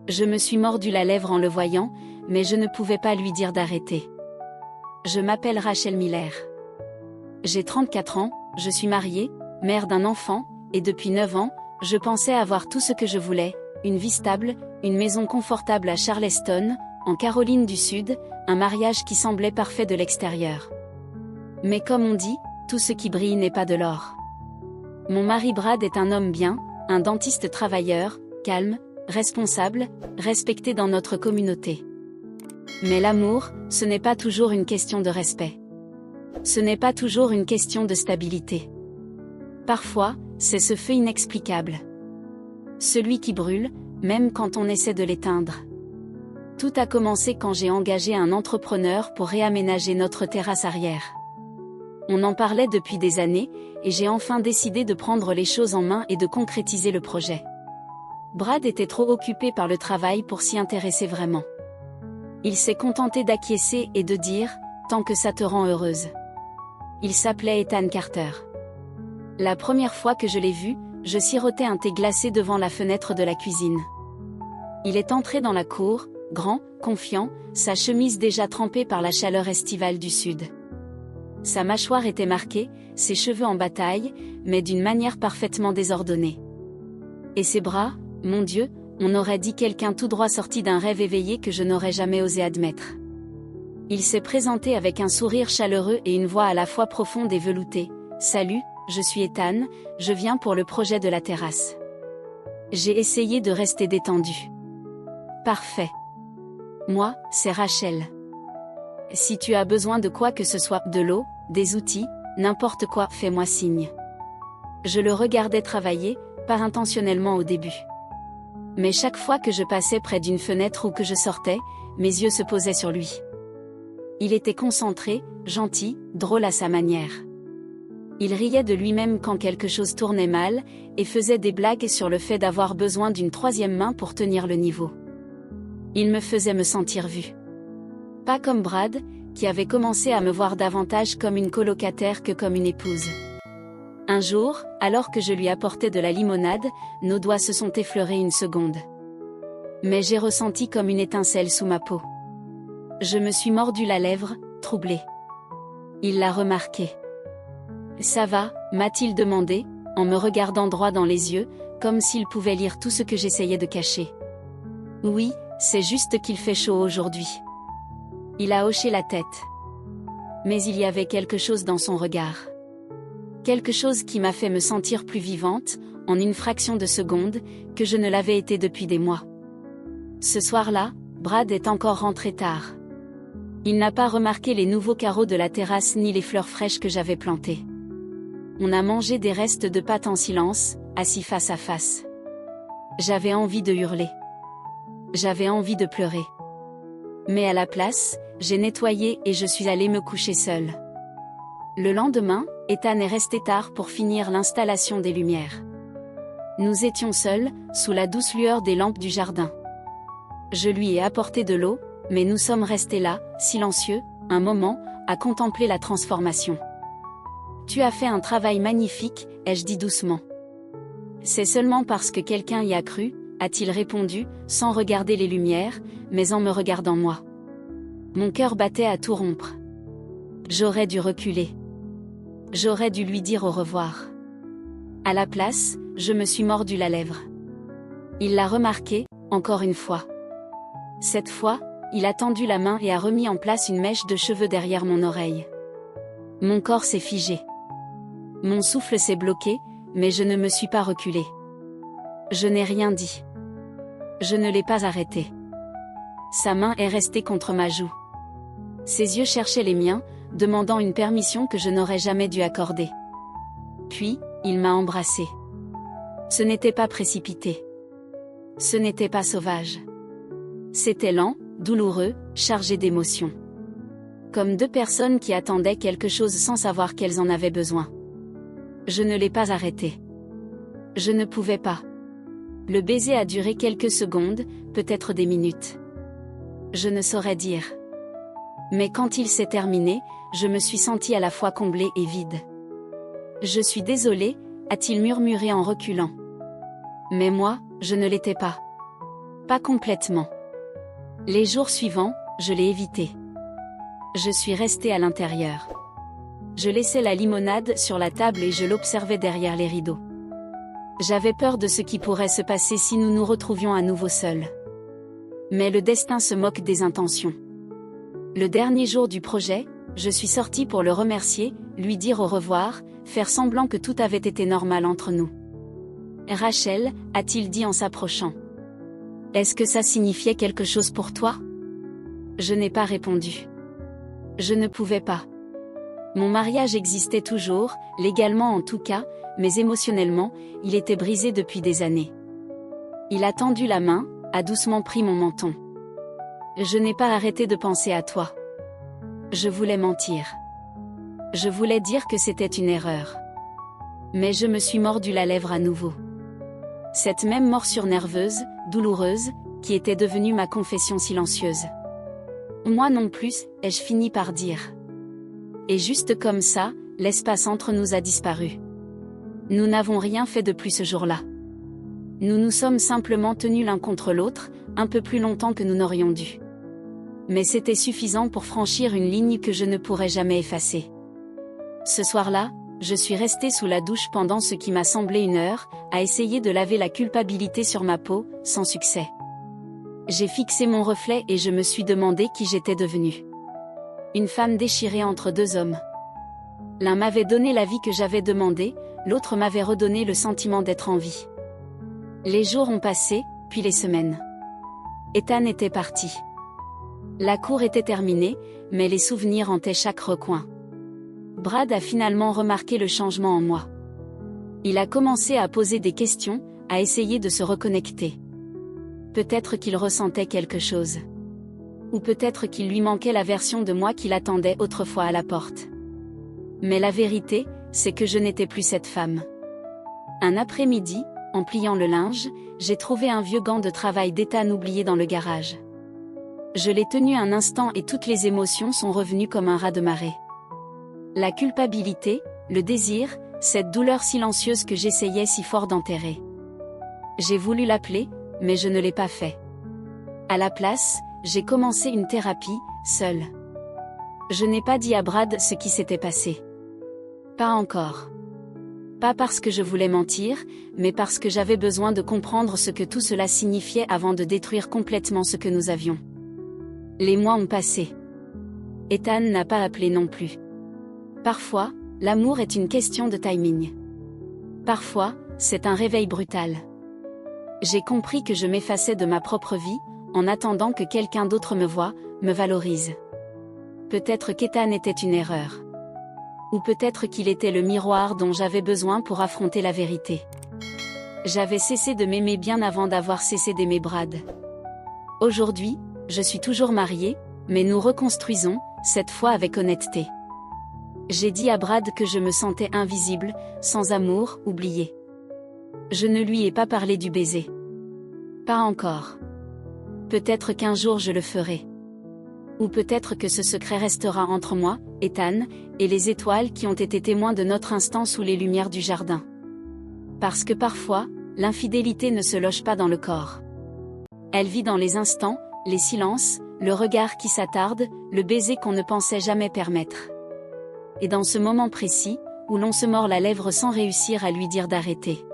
Je me suis mordu la lèvre en le voyant, mais je ne pouvais pas lui dire d'arrêter. Je m'appelle Rachel Miller. J'ai 34 ans, je suis mariée, mère d'un enfant, et depuis 9 ans, je pensais avoir tout ce que je voulais, une vie stable, une maison confortable à Charleston, en Caroline du Sud, un mariage qui semblait parfait de l'extérieur. Mais comme on dit, tout ce qui brille n'est pas de l'or. Mon mari Brad est un homme bien, un dentiste travailleur, calme, responsable, respecté dans notre communauté. Mais l'amour, ce n'est pas toujours une question de respect. Ce n'est pas toujours une question de stabilité. Parfois, c'est ce feu inexplicable. Celui qui brûle, même quand on essaie de l'éteindre. Tout a commencé quand j'ai engagé un entrepreneur pour réaménager notre terrasse arrière. On en parlait depuis des années, et j'ai enfin décidé de prendre les choses en main et de concrétiser le projet. Brad était trop occupé par le travail pour s'y intéresser vraiment. Il s'est contenté d'acquiescer et de dire « tant que ça te rend heureuse ». Il s'appelait Ethan Carter. La première fois que je l'ai vu, je sirotais un thé glacé devant la fenêtre de la cuisine. Il est entré dans la cour, grand, confiant, sa chemise déjà trempée par la chaleur estivale du sud. Sa mâchoire était marquée, ses cheveux en bataille, mais d'une manière parfaitement désordonnée. Et ses bras, mon Dieu, on aurait dit quelqu'un tout droit sorti d'un rêve éveillé que je n'aurais jamais osé admettre. Il s'est présenté avec un sourire chaleureux et une voix à la fois profonde et veloutée. « Salut, je suis Ethan, je viens pour le projet de la terrasse. » J'ai essayé de rester détendu. « Parfait. Moi, c'est Rachel. Si tu as besoin de quoi que ce soit, de l'eau, des outils, n'importe quoi, fais-moi signe. » Je le regardais travailler, pas intentionnellement au début. Mais chaque fois que je passais près d'une fenêtre ou que je sortais, mes yeux se posaient sur lui. Il était concentré, gentil, drôle à sa manière. Il riait de lui-même quand quelque chose tournait mal, et faisait des blagues sur le fait d'avoir besoin d'une troisième main pour tenir le niveau. Il me faisait me sentir vue. Pas comme Brad, qui avait commencé à me voir davantage comme une colocataire que comme une épouse. Un jour, alors que je lui apportais de la limonade, nos doigts se sont effleurés une seconde. Mais j'ai ressenti comme une étincelle sous ma peau. Je me suis mordu la lèvre, troublée. Il l'a remarqué. « Ça va ?» m'a-t-il demandé, en me regardant droit dans les yeux, comme s'il pouvait lire tout ce que j'essayais de cacher. « Oui, c'est juste qu'il fait chaud aujourd'hui. » Il a hoché la tête. Mais il y avait quelque chose dans son regard. Quelque chose qui m'a fait me sentir plus vivante, en une fraction de seconde, que je ne l'avais été depuis des mois. Ce soir-là, Brad est encore rentré tard. Il n'a pas remarqué les nouveaux carreaux de la terrasse ni les fleurs fraîches que j'avais plantées. On a mangé des restes de pâtes en silence, assis face à face. J'avais envie de hurler. J'avais envie de pleurer. Mais à la place, j'ai nettoyé et je suis allée me coucher seule. Le lendemain, Ethan est resté tard pour finir l'installation des lumières. Nous étions seuls, sous la douce lueur des lampes du jardin. Je lui ai apporté de l'eau, mais nous sommes restés là, silencieux, un moment, à contempler la transformation. « Tu as fait un travail magnifique », ai-je dit doucement. « C'est seulement parce que quelqu'un y a cru », a-t-il répondu, sans regarder les lumières, mais en me regardant moi. Mon cœur battait à tout rompre. J'aurais dû reculer. J'aurais dû lui dire au revoir. À la place, je me suis mordu la lèvre. Il l'a remarqué, encore une fois. Cette fois, il a tendu la main et a remis en place une mèche de cheveux derrière mon oreille. Mon corps s'est figé. Mon souffle s'est bloqué, mais je ne me suis pas reculé. Je n'ai rien dit. Je ne l'ai pas arrêté. Sa main est restée contre ma joue. Ses yeux cherchaient les miens, demandant une permission que je n'aurais jamais dû accorder. Puis, il m'a embrassée. Ce n'était pas précipité. Ce n'était pas sauvage. C'était lent, douloureux, chargé d'émotions. Comme deux personnes qui attendaient quelque chose sans savoir qu'elles en avaient besoin. Je ne l'ai pas arrêté. Je ne pouvais pas. Le baiser a duré quelques secondes, peut-être des minutes. Je ne saurais dire. Mais quand il s'est terminé, je me suis sentie à la fois comblée et vide. « Je suis désolée », a-t-il murmuré en reculant. Mais moi, je ne l'étais pas. pas complètement. Les jours suivants, je l'ai évité. Je suis restée à l'intérieur. Je laissais la limonade sur la table et je l'observais derrière les rideaux. J'avais peur de ce qui pourrait se passer si nous nous retrouvions à nouveau seuls. Mais le destin se moque des intentions. Le dernier jour du projet, je suis sortie pour le remercier, lui dire au revoir, faire semblant que tout avait été normal entre nous. « Rachel » a-t-il dit en s'approchant. « Est-ce que ça signifiait quelque chose pour toi ?» Je n'ai pas répondu. Je ne pouvais pas. Mon mariage existait toujours, légalement en tout cas, mais émotionnellement, il était brisé depuis des années. Il a tendu la main, a doucement pris mon menton. Je n'ai pas arrêté de penser à toi. Je voulais mentir. Je voulais dire que c'était une erreur. Mais je me suis mordu la lèvre à nouveau. Cette même morsure nerveuse, douloureuse, qui était devenue ma confession silencieuse. Moi non plus, ai-je fini par dire. Et juste comme ça, l'espace entre nous a disparu. Nous n'avons rien fait de plus ce jour-là. Nous nous sommes simplement tenus l'un contre l'autre, un peu plus longtemps que nous n'aurions dû. Mais c'était suffisant pour franchir une ligne que je ne pourrais jamais effacer. Ce soir-là, je suis restée sous la douche pendant ce qui m'a semblé une heure, à essayer de laver la culpabilité sur ma peau, sans succès. J'ai fixé mon reflet et je me suis demandé qui j'étais devenue. Une femme déchirée entre deux hommes. L'un m'avait donné la vie que j'avais demandée, l'autre m'avait redonné le sentiment d'être en vie. Les jours ont passé, puis les semaines. Ethan était parti. La cour était terminée, mais les souvenirs hantaient chaque recoin. Brad a finalement remarqué le changement en moi. Il a commencé à poser des questions, à essayer de se reconnecter. Peut-être qu'il ressentait quelque chose. Ou peut-être qu'il lui manquait la version de moi qu'il attendait autrefois à la porte. Mais la vérité, c'est que je n'étais plus cette femme. Un après-midi, en pliant le linge, j'ai trouvé un vieux gant de travail d'Ethan oublié dans le garage. Je l'ai tenu un instant et toutes les émotions sont revenues comme un raz-de-marée. La culpabilité, le désir, cette douleur silencieuse que j'essayais si fort d'enterrer. J'ai voulu l'appeler, mais je ne l'ai pas fait. À la place, j'ai commencé une thérapie, seule. Je n'ai pas dit à Brad ce qui s'était passé. Pas encore. Pas parce que je voulais mentir, mais parce que j'avais besoin de comprendre ce que tout cela signifiait avant de détruire complètement ce que nous avions. Les mois ont passé. Ethan n'a pas appelé non plus. Parfois, l'amour est une question de timing. Parfois, c'est un réveil brutal. J'ai compris que je m'effaçais de ma propre vie, en attendant que quelqu'un d'autre me voie, me valorise. Peut-être qu'Ethan était une erreur. Ou peut-être qu'il était le miroir dont j'avais besoin pour affronter la vérité. J'avais cessé de m'aimer bien avant d'avoir cessé d'aimer Brad. Aujourd'hui, je suis toujours mariée, mais nous reconstruisons, cette fois avec honnêteté. J'ai dit à Brad que je me sentais invisible, sans amour, oublié. Je ne lui ai pas parlé du baiser. Pas encore. Peut-être qu'un jour je le ferai. Ou peut-être que ce secret restera entre moi, Ethan, et les étoiles qui ont été témoins de notre instant sous les lumières du jardin. Parce que parfois, l'infidélité ne se loge pas dans le corps. Elle vit dans les instants, les silences, le regard qui s'attarde, le baiser qu'on ne pensait jamais permettre. Et dans ce moment précis, où l'on se mord la lèvre sans réussir à lui dire d'arrêter.